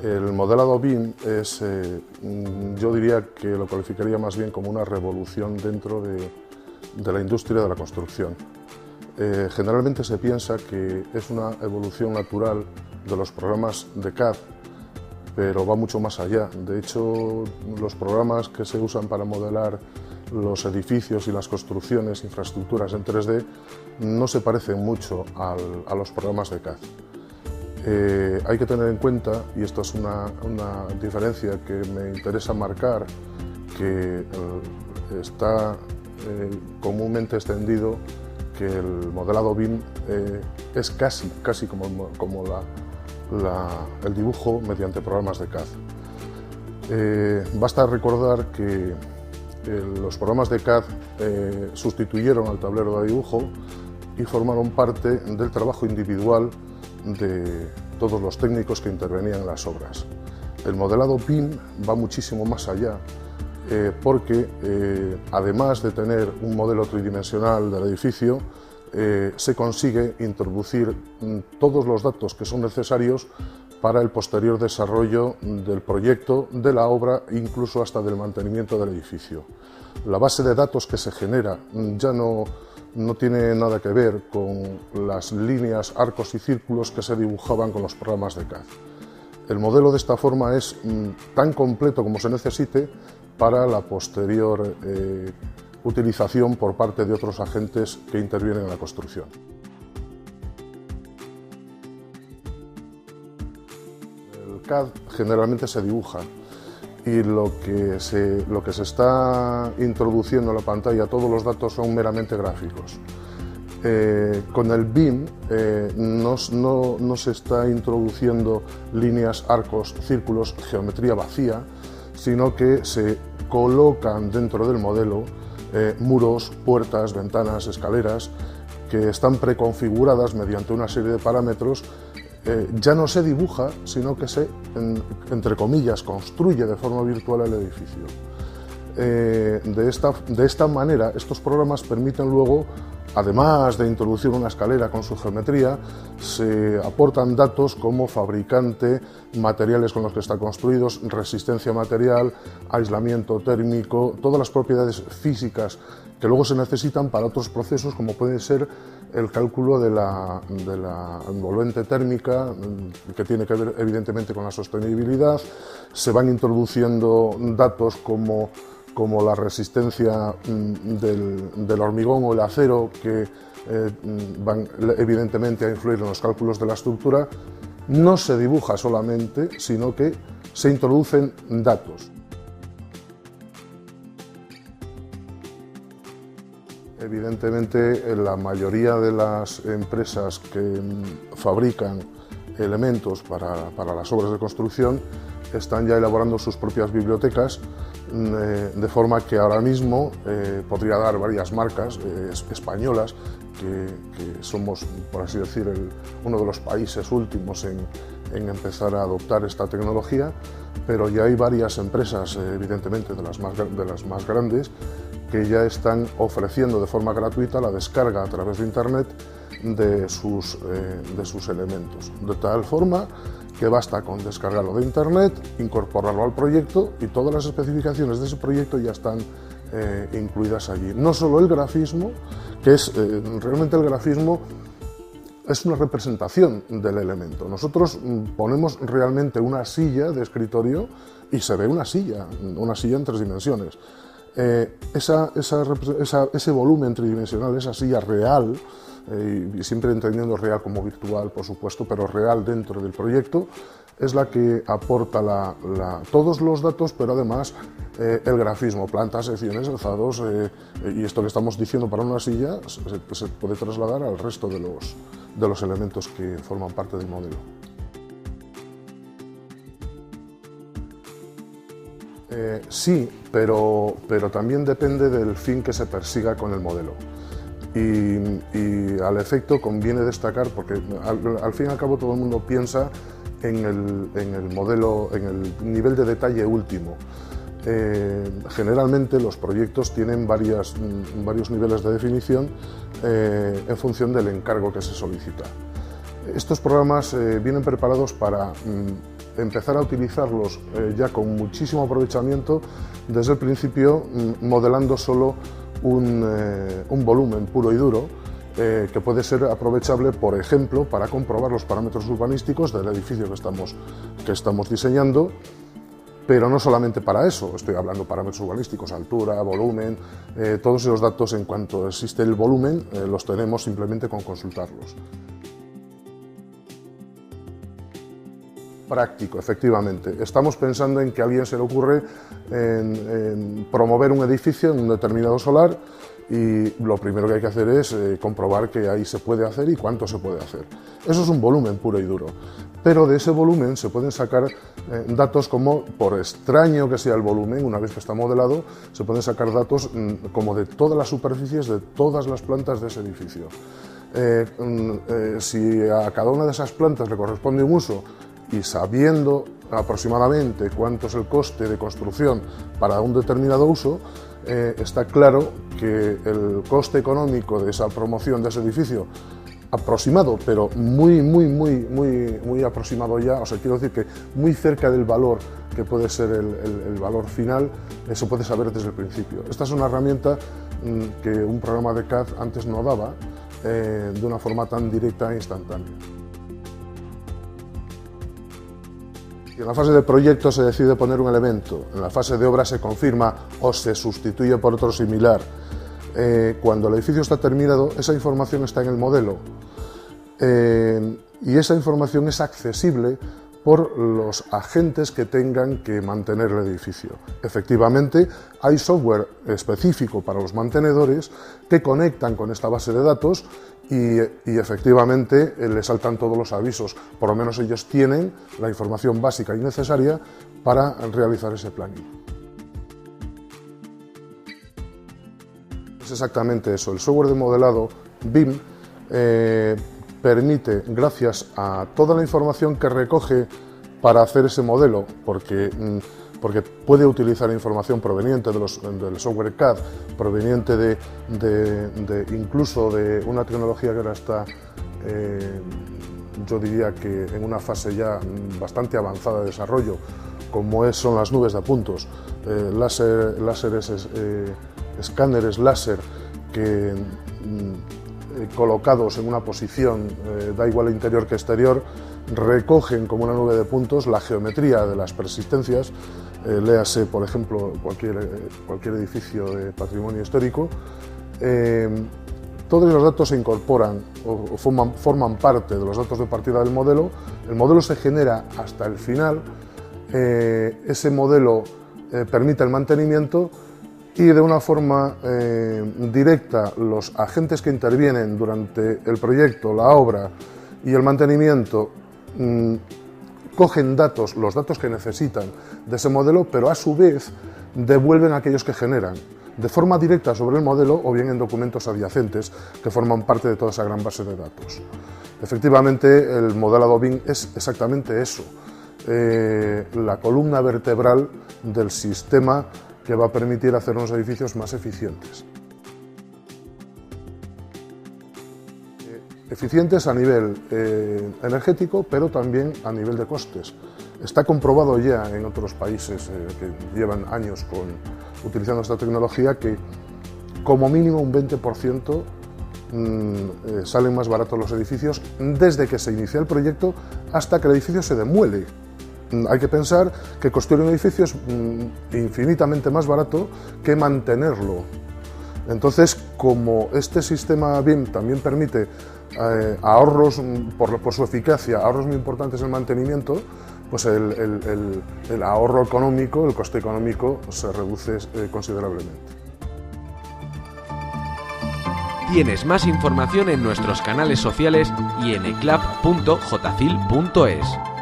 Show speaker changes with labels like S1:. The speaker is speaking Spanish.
S1: El modelado BIM es, yo diría que lo calificaría más bien como una revolución dentro de la industria de la construcción. Generalmente se piensa que es una evolución natural de los programas de CAD, pero va mucho más allá. De hecho, los programas que se usan para modelar los edificios y las construcciones, infraestructuras en 3D, no se parecen mucho a los programas de CAD. Hay que tener en cuenta, y esto es una diferencia que me interesa marcar, que está comúnmente extendido que el modelado BIM es casi como el dibujo mediante programas de CAD. Basta recordar que los programas de CAD sustituyeron al tablero de dibujo y formaron parte del trabajo individual de todos los técnicos que intervenían en las obras. El modelado BIM va muchísimo más allá, porque además de tener un modelo tridimensional del edificio, se consigue introducir todos los datos que son necesarios para el posterior desarrollo del proyecto, de la obra, incluso hasta del mantenimiento del edificio. La base de datos que se genera ya no tiene nada que ver con las líneas, arcos y círculos que se dibujaban con los programas de CAD. El modelo de esta forma es tan completo como se necesite para la posterior utilización por parte de otros agentes que intervienen en la construcción. El CAD generalmente se dibuja y lo que se está introduciendo en la pantalla, todos los datos son meramente gráficos. Con el BIM no se está introduciendo líneas, arcos, círculos, geometría vacía, sino que se colocan dentro del modelo muros, puertas, ventanas, escaleras, que están preconfiguradas mediante una serie de parámetros. Ya no se dibuja, sino que se, entre comillas, construye de forma virtual el edificio. De esta manera, estos programas permiten luego, además de introducir una escalera con su geometría, se aportan datos como fabricante, materiales con los que está construido, resistencia material, aislamiento térmico, todas las propiedades físicas que luego se necesitan para otros procesos, como puede ser el cálculo de la envolvente térmica, que tiene que ver evidentemente con la sostenibilidad. Se van introduciendo datos como la resistencia del hormigón o el acero, que van evidentemente a influir en los cálculos de la estructura. No se dibuja solamente, sino que se introducen datos. Evidentemente, la mayoría de las empresas que fabrican elementos para las obras de construcción están ya elaborando sus propias bibliotecas, de forma que ahora mismo podría dar varias marcas españolas, que somos, por así decir, uno de los países últimos en empezar a adoptar esta tecnología, pero ya hay varias empresas, evidentemente de las más grandes, que ya están ofreciendo de forma gratuita la descarga a través de Internet de sus elementos, de tal forma que basta con descargarlo de Internet, incorporarlo al proyecto y todas las especificaciones de ese proyecto ya están incluidas allí. No solo el grafismo, que es realmente el grafismo es una representación del elemento. Nosotros ponemos realmente una silla de escritorio y se ve una silla en 3 dimensiones. Ese volumen tridimensional, esa silla real, y siempre entendiendo real como virtual, por supuesto, pero real dentro del proyecto, es la que aporta todos los datos, pero además el grafismo, plantas, secciones, alzados, y esto que estamos diciendo para una silla se puede trasladar al resto de los elementos que forman parte del modelo. Sí, pero también depende del fin que se persiga con el modelo. Y al efecto conviene destacar, porque al fin y al cabo todo el mundo piensa en el modelo, en el nivel de detalle último. Generalmente los proyectos tienen varios niveles de definición en función del encargo que se solicita. Estos programas vienen preparados para empezar a utilizarlos ya con muchísimo aprovechamiento desde el principio, modelando solo un volumen puro y duro que puede ser aprovechable, por ejemplo, para comprobar los parámetros urbanísticos del edificio que estamos diseñando, pero no solamente para eso. Estoy hablando de parámetros urbanísticos, altura, volumen, todos esos datos, en cuanto existe el volumen, los tenemos simplemente con consultarlos. Práctico, efectivamente. Estamos pensando en que a alguien se le ocurre en promover un edificio en un determinado solar, y lo primero que hay que hacer es comprobar que ahí se puede hacer y cuánto se puede hacer. Eso es un volumen puro y duro, pero de ese volumen se pueden sacar datos como, por extraño que sea el volumen, una vez que está modelado, se pueden sacar datos como de todas las superficies de todas las plantas de ese edificio. Si a cada una de esas plantas le corresponde un uso, y sabiendo aproximadamente cuánto es el coste de construcción para un determinado uso, está claro que el coste económico de esa promoción de ese edificio, aproximado, pero muy aproximado ya, o sea, quiero decir que muy cerca del valor que puede ser el valor final, eso puede saber desde el principio. Esta es una herramienta que un programa de CAD antes no daba de una forma tan directa e instantánea. Si en la fase de proyecto se decide poner un elemento, en la fase de obra se confirma o se sustituye por otro similar. Cuando el edificio está terminado, esa información está en el modelo y esa información es accesible por los agentes que tengan que mantener el edificio. Efectivamente, hay software específico para los mantenedores que conectan con esta base de datos y efectivamente les saltan todos los avisos. Por lo menos ellos tienen la información básica y necesaria para realizar ese planning. Es exactamente eso. El software de modelado BIM permite, gracias a toda la información que recoge para hacer ese modelo, porque puede utilizar información proveniente del software CAD, proveniente incluso de una tecnología que ahora está, yo diría que en una fase ya bastante avanzada de desarrollo, como son las nubes de puntos, escáneres láser que colocados en una posición, da igual interior que exterior, recogen como una nube de puntos la geometría de las persistencias, léase por ejemplo cualquier edificio de patrimonio histórico. Todos los datos se incorporan o forman parte de los datos de partida del modelo. El modelo se genera hasta el final, ese modelo permite el mantenimiento y de una forma directa los agentes que intervienen durante el proyecto, la obra y el mantenimiento cogen los datos que necesitan de ese modelo, pero a su vez devuelven a aquellos que generan de forma directa sobre el modelo o bien en documentos adyacentes que forman parte de toda esa gran base de datos. Efectivamente, el modelado BIM es exactamente eso, la columna vertebral del sistema que va a permitir hacer unos edificios más eficientes. Eficientes a nivel energético, pero también a nivel de costes. Está comprobado ya en otros países que llevan años utilizando esta tecnología que como mínimo un 20% salen más baratos los edificios desde que se inicia el proyecto hasta que el edificio se demuele. Hay que pensar que construir un edificio es infinitamente más barato que mantenerlo. Entonces, como este sistema BIM también permite ahorros por su eficacia, ahorros muy importantes en mantenimiento, pues el ahorro económico, el coste económico se reduce considerablemente.
S2: Tienes más información en nuestros canales sociales y en eclap.jcil.es.